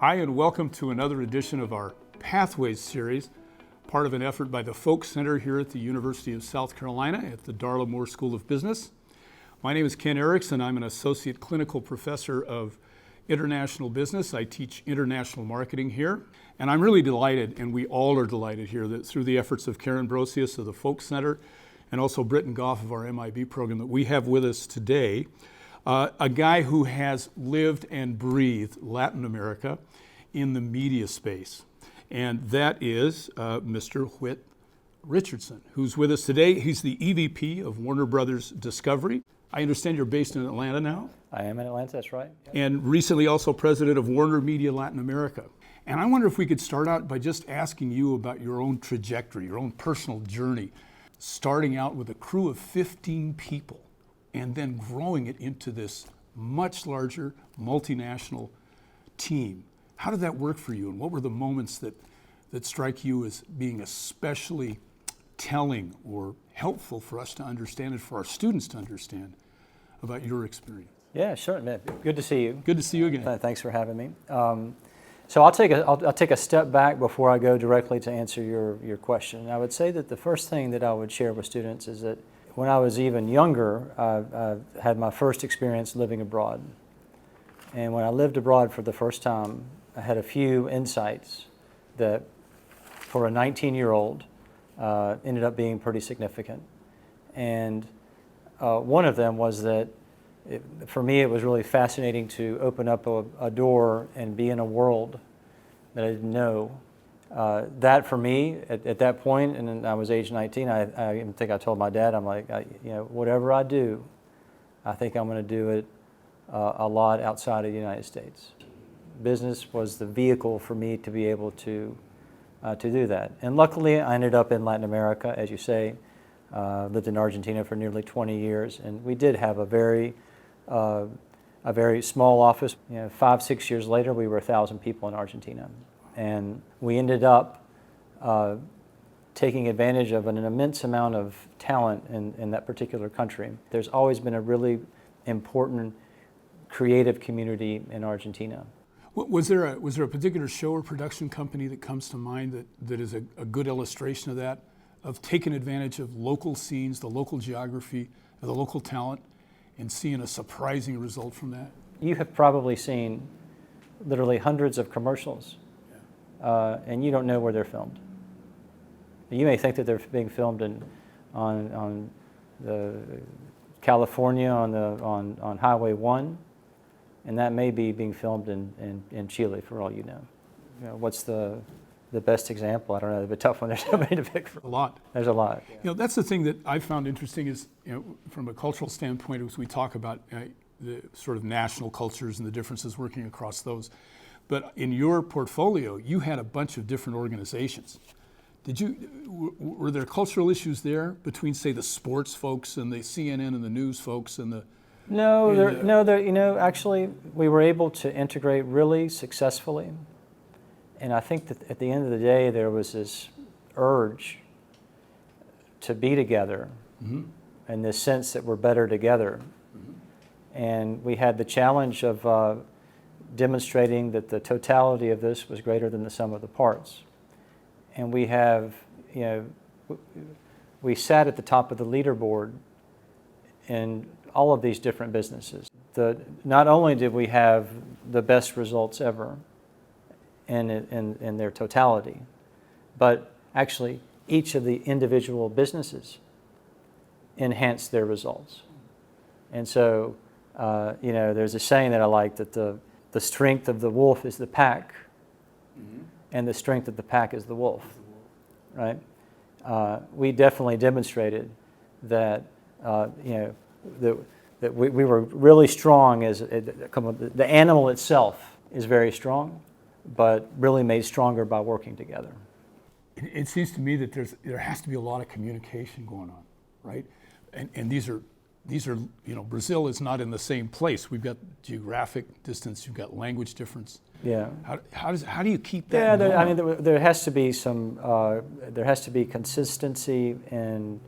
Hi, and welcome to another edition of our Pathways series, part of an effort by the Folk Center here at the University of South Carolina at the Darla Moore School of Business. My name is Ken Erickson. I'm an associate clinical professor of international business. I teach international marketing here, and I'm really delighted, and we all are delighted here, that through the efforts of Karen Brosius of the Folk Center and also Britton Goff of our MIB program, that we have with us today a guy who has lived and breathed Latin America in the media space. And that is Mr. Whit Richardson, who's with us today. He's the EVP of Warner Brothers Discovery. I understand you're based in Atlanta now. I am in Atlanta, that's right. Yep. And recently also president of Warner Media Latin America. And I wonder if we could start out by just asking you about your own trajectory, your own personal journey, starting out with a crew of 15 people and then growing it into this much larger multinational team. How did that work for you, and what were the moments that strike you as being especially telling or helpful for us to understand and for our students to understand about your experience? Yeah, sure, man. Good to see you. Good to see you again. Thanks for having me. So I'll take a step back before I go directly to answer your question. And I would say that the first thing that I would share with students is that when I was even younger, I had my first experience living abroad. And when I lived abroad for the first time, I had a few insights that, for a 19-year-old, ended up being pretty significant. And one of them was that, for me, it was really fascinating to open up a door and be in a world that I didn't know. That, for me, at that point, and I was age 19, I even think I told my dad, I'm like, whatever I do, I think I'm going to do it a lot outside of the United States. Business was the vehicle for me to be able to do that. And luckily, I ended up in Latin America, as you say. Lived in Argentina for nearly 20 years, and we did have a very small office. 5-6 years later, we were 1,000 people in Argentina, and we ended up taking advantage of an immense amount of talent in that particular country. There's always been a really important creative community in Argentina. Was there a particular show or production company that comes to mind that is a good illustration of that, of taking advantage of local scenes, the local geography, the local talent, and seeing a surprising result from that? You have probably seen literally hundreds of commercials, and you don't know where they're filmed. You may think that they're being filmed on the California on Highway 1, and that may be being filmed in Chile, for all you know. What's the best example? I don't know. It's a tough one. There's so many to pick from. A lot. There's a lot. That's the thing that I found interesting is, from a cultural standpoint, as we talk about the sort of national cultures and the differences working across those. But in your portfolio, you had a bunch of different organizations. Were there cultural issues there between, say, the sports folks and the CNN and the news folks and the? Actually, we were able to integrate really successfully. And I think that at the end of the day, there was this urge to be together, mm-hmm. in this sense that we're better together. Mm-hmm. And we had the challenge of demonstrating that the totality of this was greater than the sum of the parts. And we sat at the top of the leaderboard in all of these different businesses. Not only did we have the best results ever in their totality, but actually each of the individual businesses enhanced their results. And so, there's a saying that I like, that the strength of the wolf is the pack, mm-hmm. and the strength of the pack is the wolf, right? We definitely demonstrated that, that we were really strong the animal itself is very strong, but really made stronger by working together. It seems to me that there has to be a lot of communication going on, right? And these are Brazil is not in the same place. We've got geographic distance, you've got language difference. Yeah. How do you keep that? Yeah, there has to be there has to be consistency in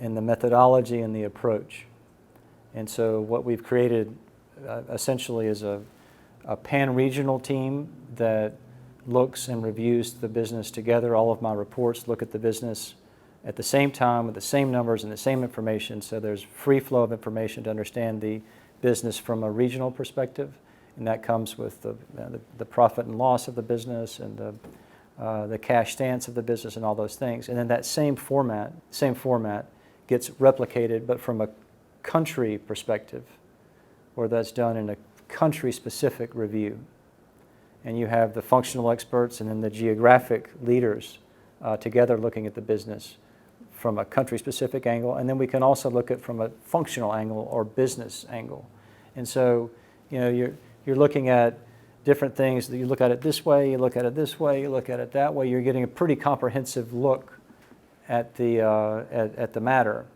the methodology and the approach. And so what we've created essentially is a a pan-regional team that looks and reviews the business together. All of my reports look at the business at the same time with the same numbers and the same information, so there's free flow of information to understand the business from a regional perspective, and that comes with the profit and loss of the business and the cash stance of the business and all those things. And then that same format gets replicated, but from a country perspective, where that's done in a country-specific review. And you have the functional experts and then the geographic leaders together looking at the business from a country-specific angle, and then we can also look at it from a functional angle or business angle. And so, you're looking at different things. You look at it this way, you look at it this way, you look at it that way. You're getting a pretty comprehensive look at the matter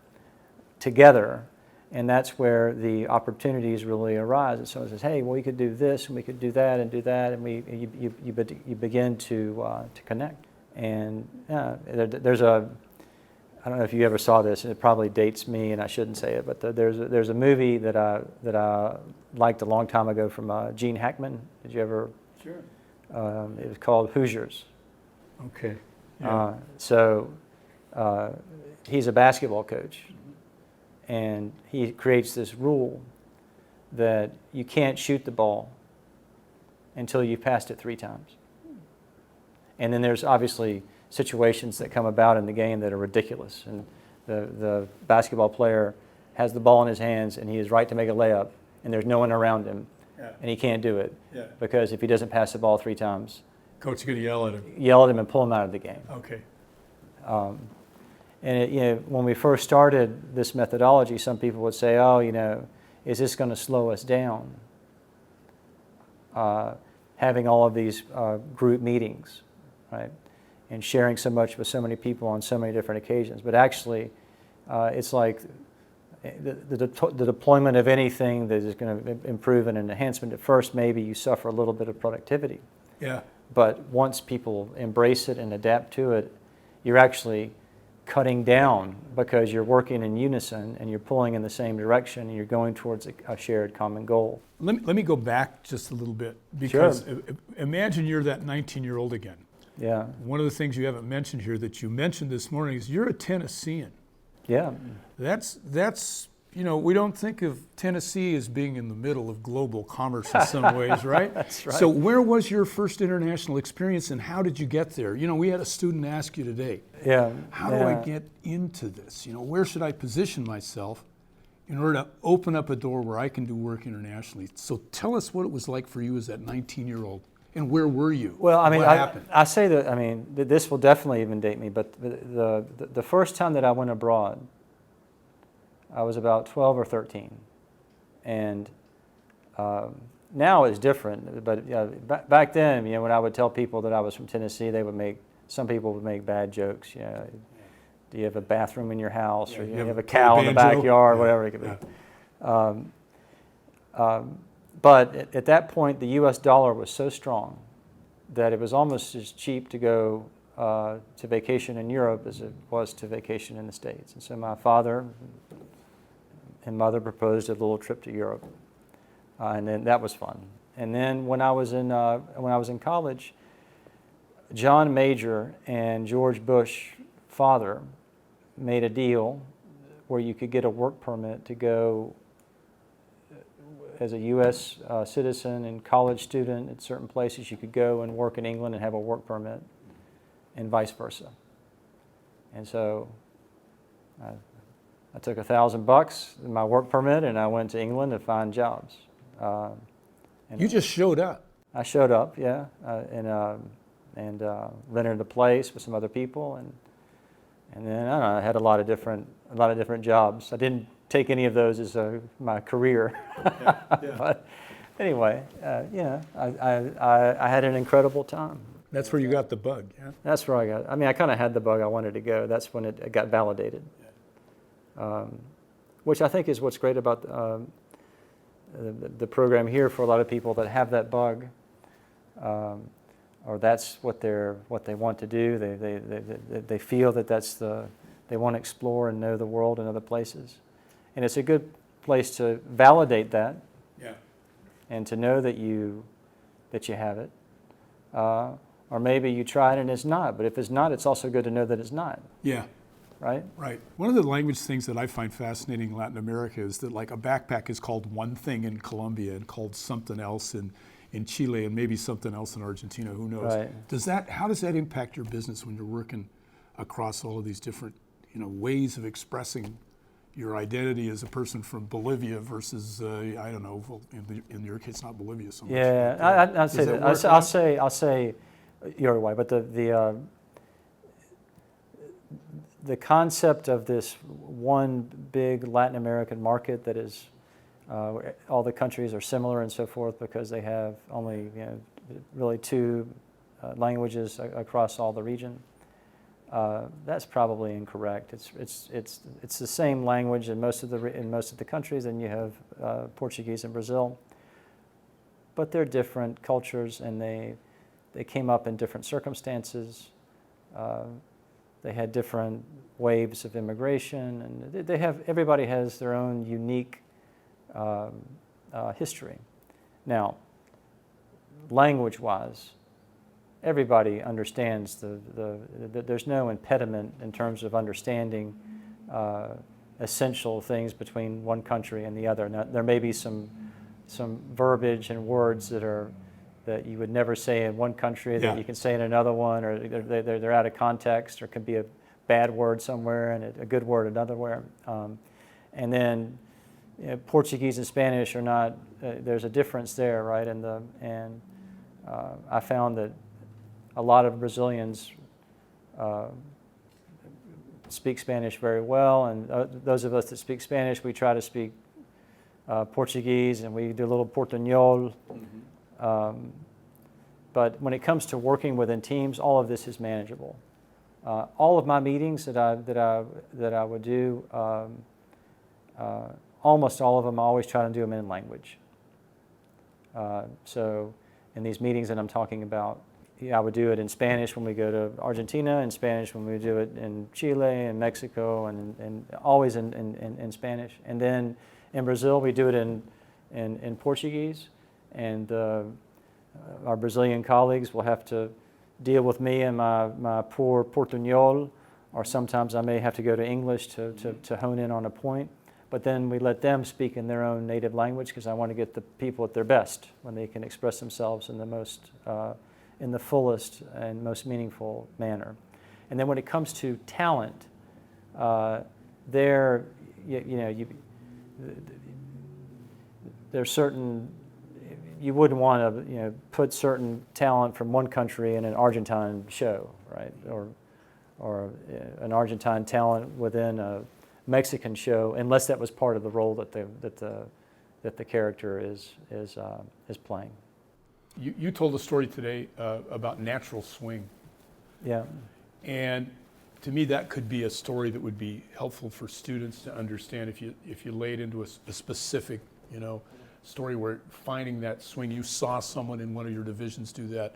together, and that's where the opportunities really arise. And someone says, "Hey, well, we could do this, and we could do that, and you begin to connect." And there's I don't know if you ever saw this, and it probably dates me, and I shouldn't say it, but there's a movie that I liked a long time ago from Gene Hackman. Did you ever? Sure. It was called Hoosiers. Okay. Yeah. He's a basketball coach, and he creates this rule that you can't shoot the ball until you've passed it 3 times. And then there's obviously situations that come about in the game that are ridiculous. And the basketball player has the ball in his hands, and he is right to make a layup, and there's no one around him, and he can't do it because if he doesn't pass the ball 3 times, Coach is going to yell at him. And pull him out of the game. Okay. And when we first started this methodology, some people would say, "Oh, is this going to slow us down?" Having all of these group meetings, right? And sharing so much with so many people on so many different occasions. But actually, it's like the deployment of anything that is going to improve an enhancement. At first, maybe you suffer a little bit of productivity. Yeah. But once people embrace it and adapt to it, you're actually cutting down because you're working in unison and you're pulling in the same direction and you're going towards a shared common goal. Let me go back just a little bit, because imagine you're that 19-year-old again. Yeah. One of the things you haven't mentioned here that you mentioned this morning is you're a Tennessean. Yeah. That's we don't think of Tennessee as being in the middle of global commerce in some ways, right? That's right. So where was your first international experience, and how did you get there? We had a student ask you today, how do I get into this? Where should I position myself in order to open up a door where I can do work internationally? So tell us what it was like for you as that 19-year-old. And where were you? Well, what happened? I say that, this will definitely even date me, but the first time that I went abroad, I was about 12 or 13. And now it's different, but back then, when I would tell people that I was from Tennessee, some people would make bad jokes. Do you have a bathroom in your house, or you have a cow in the backyard, whatever it could be. But at that point, the U.S. dollar was so strong that it was almost as cheap to go to vacation in Europe as it was to vacation in the States. And so my father and mother proposed a little trip to Europe, and then that was fun. And then when I was in college, John Major and George Bush, father, made a deal where you could get a work permit to go as a U.S. Citizen and college student. At certain places you could go and work in England and have a work permit, and vice versa. And so I took $1,000 in my work permit, and I went to England to find jobs. You just showed up. I showed up, and rented a place with some other people, and then I don't know, I had a lot of different jobs. I didn't take any of those as my career. But anyway, I had an incredible time. That's where you got the bug, yeah? That's where I kind of had the bug I wanted to go. That's when it got validated. Which I think is what's great about the program here for a lot of people that have that bug, or that's what they want to do. They feel that they want to explore and know the world and other places. And it's a good place to validate that, and to know that you that you have it. Or maybe you try it and it's not. But if it's not, it's also good to know that it's not. Yeah. Right? Right. One of the language things that I find fascinating in Latin America is that like a backpack is called one thing in Colombia and called something else in Chile and maybe something else in Argentina, who knows? Right. How does that impact your business when you're working across all of these different, ways of expressing your identity as a person from Bolivia versus, I don't know, well, in your case, not Bolivia so much. Yeah, But, I'd say that. I'll say your way, but the concept of this one big Latin American market that is all the countries are similar and so forth because they have only really two languages across all the region. That's probably incorrect. It's the same language in most of the countries, and you have Portuguese in Brazil, but they're different cultures, and they came up in different circumstances. They had different waves of immigration, and everybody has their own unique history. Now, language-wise, everybody understands there's no impediment in terms of understanding essential things between one country and the other. Now, there may be some verbiage and words that you would never say in one country that you can say in another one, or they're out of context, or could be a bad word somewhere and a good word another. And then Portuguese and Spanish are not. There's a difference there, right? And I found that a lot of Brazilians speak Spanish very well, and those of us that speak Spanish, we try to speak Portuguese, and we do a little Portuñol. But when it comes to working within teams, all of this is manageable. All of my meetings that I would do, almost all of them, I always try to do them in language. So in these meetings that I'm talking about, I would do it in Spanish when we go to Argentina, in Spanish when we do it in Chile and Mexico, and always in Spanish. And then in Brazil, we do it in Portuguese, and our Brazilian colleagues will have to deal with me and my poor Portuñol, or sometimes I may have to go to English to hone in on a point. But then we let them speak in their own native language, because I want to get the people at their best when they can express themselves in the fullest and most meaningful manner. And then when it comes to talent, there's certain. You wouldn't want to, put certain talent from one country in an Argentine show, right? Or an Argentine talent within a Mexican show, unless that was part of the role that the character is playing. You told a story today about natural swing. Yeah. And to me, that could be a story that would be helpful for students to understand if you lay it into a specific, story where finding that swing. You saw someone in one of your divisions do that.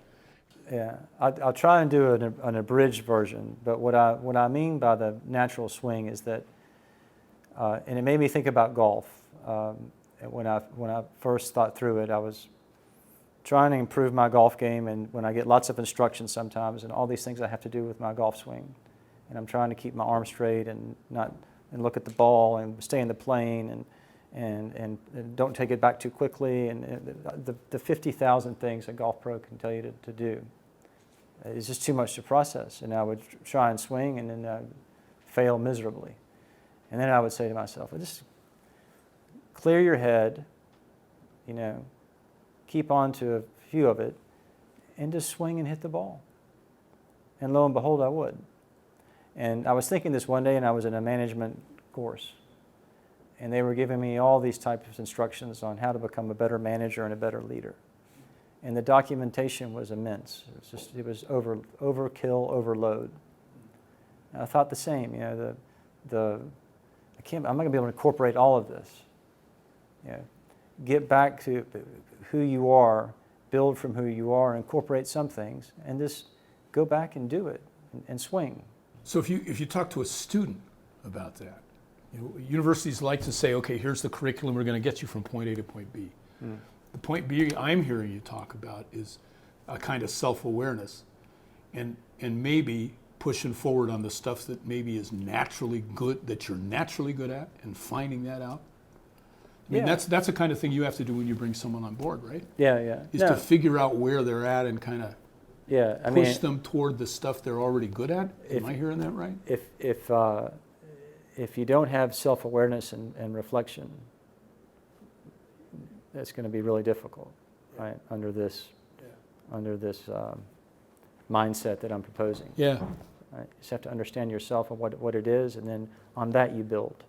Yeah, I'll try and do an abridged version. But what I mean by the natural swing is that, and it made me think about golf. When I first thought through it, I was trying to improve my golf game, and when I get lots of instructions sometimes, and all these things I have to do with my golf swing, and I'm trying to keep my arm straight and look at the ball and stay in the plane and don't take it back too quickly, and the 50,000 things a golf pro can tell you to do. It's just too much to process, and I would try and swing, and then I'd fail miserably. And then I would say to myself, well, just clear your head, keep on to a few of it, and just swing and hit the ball. And lo and behold, I would. And I was thinking this one day, and I was in a management course, and they were giving me all these types of instructions on how to become a better manager and a better leader. And the documentation was immense. It was overkill, overload. And I thought the same. I'm not going to be able to incorporate all of this. Get back to who you are, build from who you are, incorporate some things, and just go back and do it and swing. So if you talk to a student about that, universities like to say, okay, here's the curriculum, we're going to get you from point A to point B. The point being, I'm hearing you talk about is a kind of self-awareness, and maybe pushing forward on the stuff that maybe is naturally good, that you're naturally good at, and finding that out. I mean, that's the kind of thing you have to do when you bring someone on board, right? Yeah. Is to figure out where they're at and kind of push them toward the stuff they're already good at. Am I hearing that right? If you don't have self-awareness and reflection, it's going to be really difficult, right? Under this mindset that I'm proposing. Yeah. Right? You just have to understand yourself and what it is, and then on that you build.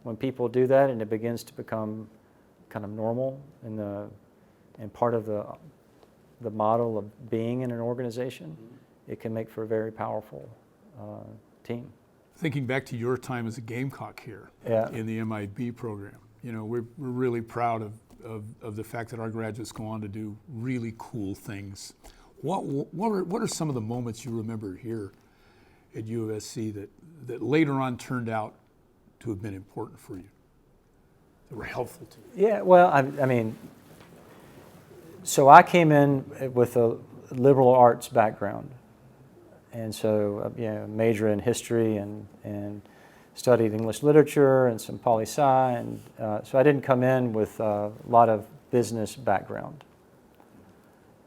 When people do that, and it begins to become kind of normal and part of the model of being in an organization, it can make for a very powerful team. Thinking back to your time as a Gamecock here in the MIB program, we're really proud of the fact that our graduates go on to do really cool things. What are some of the moments you remember here at USC that later on turned out to have been important for you, that were helpful to you? Yeah, well, I mean, so I came in with a liberal arts background, and so major in history and studied English literature and some poli-sci, and so I didn't come in with a lot of business background,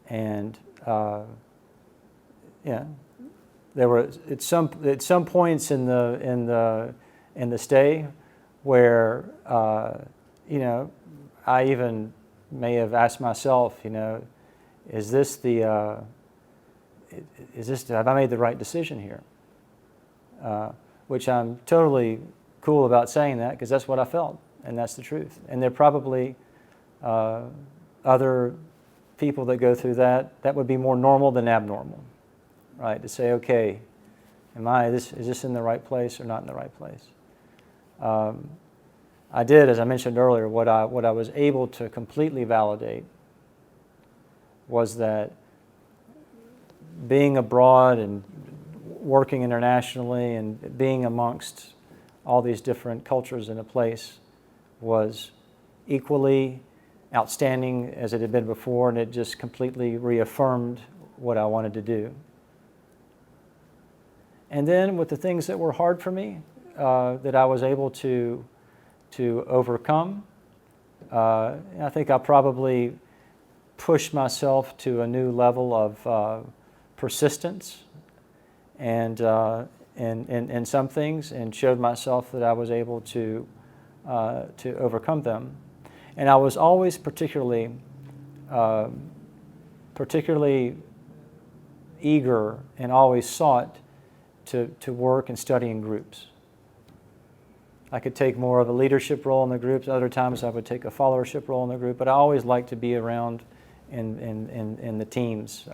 and there were at some points in the stay where I even may have asked myself, is this have I made the right decision here? Which I'm totally cool about saying that, because that's what I felt, and that's the truth. And there are probably other people that go through that would be more normal than abnormal, right? To say, okay, is this in the right place or not in the right place? I did, as I mentioned earlier, what I was able to completely validate was that being abroad and working internationally and being amongst all these different cultures in a place was equally outstanding as it had been before, and it just completely reaffirmed what I wanted to do. And then with the things that were hard for me, that I was able to overcome, I think I probably pushed myself to a new level of persistence and in some things, and showed myself that I was able to overcome them. And I was always particularly eager and always sought to work and study in groups. I could take more of a leadership role in the groups. Other times I would take a followership role in the group, but I always liked to be around in the teams.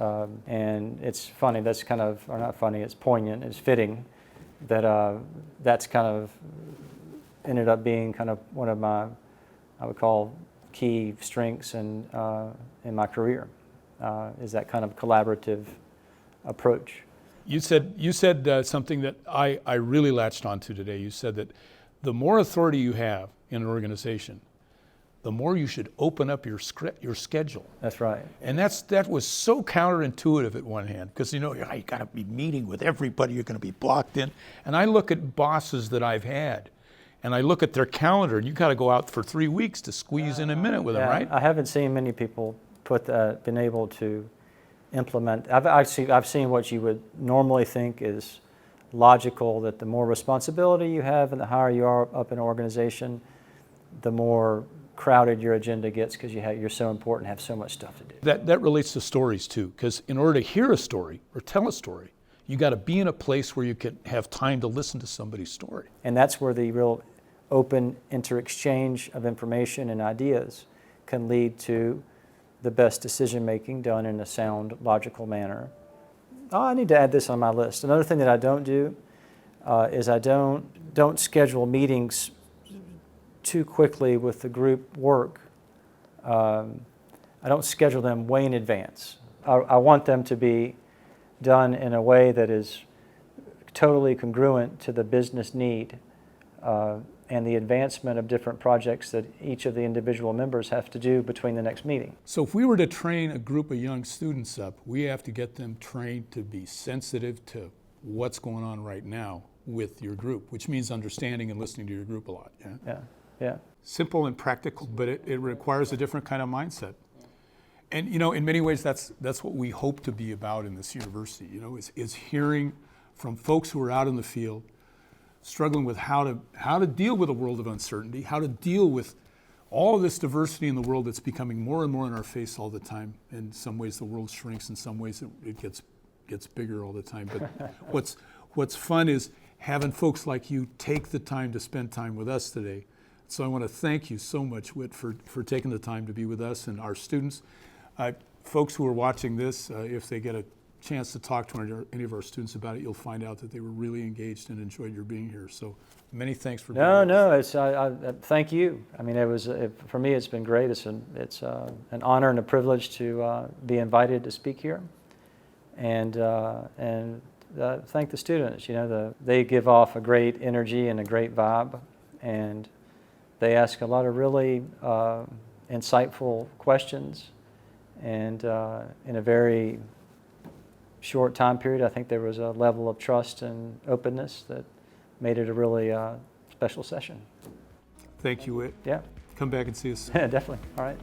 And it's funny, that's kind of, or not funny, it's poignant, it's fitting that that's kind of ended up being kind of one of my, I would call, key strengths in my career, is that kind of collaborative approach. You said something that I really latched onto today. You said that the more authority you have in an organization, the more you should open up your schedule. That's right. And that was so counterintuitive at one hand, because you got to be meeting with everybody, you're going to be blocked in. And I look at bosses that I've had, and I look at their calendar, and you got to go out for 3 weeks to squeeze in a minute with them, right? I haven't seen many people been able to implement. I've seen what you would normally think is logical, that the more responsibility you have and the higher you are up in an organization, the more crowded your agenda gets, because you're so important, have so much stuff to do. That relates to stories too, because in order to hear a story or tell a story, you got to be in a place where you can have time to listen to somebody's story. And that's where the real open inter-exchange of information and ideas can lead to the best decision making done in a sound, logical manner. Oh, I need to add this on my list. Another thing that I don't do is I don't schedule meetings too quickly with the group work. I don't schedule them way in advance. I want them to be done in a way that is totally congruent to the business need, and the advancement of different projects that each of the individual members have to do between the next meeting. So if we were to train a group of young students up, we have to get them trained to be sensitive to what's going on right now with your group, which means understanding and listening to your group a lot. Yeah. Yeah, yeah. Simple and practical, but it requires a different kind of mindset. And in many ways, that's what we hope to be about in this university. Is hearing from folks who are out in the field, struggling with how to deal with a world of uncertainty, how to deal with all of this diversity in the world that's becoming more and more in our face all the time. In some ways, the world shrinks. In some ways, it gets bigger all the time. But what's fun is having folks like you take the time to spend time with us today. So I want to thank you so much, Whit, for taking the time to be with us and our students. Folks who are watching this, if they get a chance to talk to any of our students about it, you'll find out that they were really engaged and enjoyed your being here. So many thanks for being here. No, it's thank you. I mean, for me, it's been great. It's an honor and a privilege to be invited to speak here, and thank the students. They give off a great energy and a great vibe, and they ask a lot of really insightful questions, and in a very short time period, I think there was a level of trust and openness that made it a really special session. Thank you, Whit. Yeah. Come back and see us. Definitely. All right.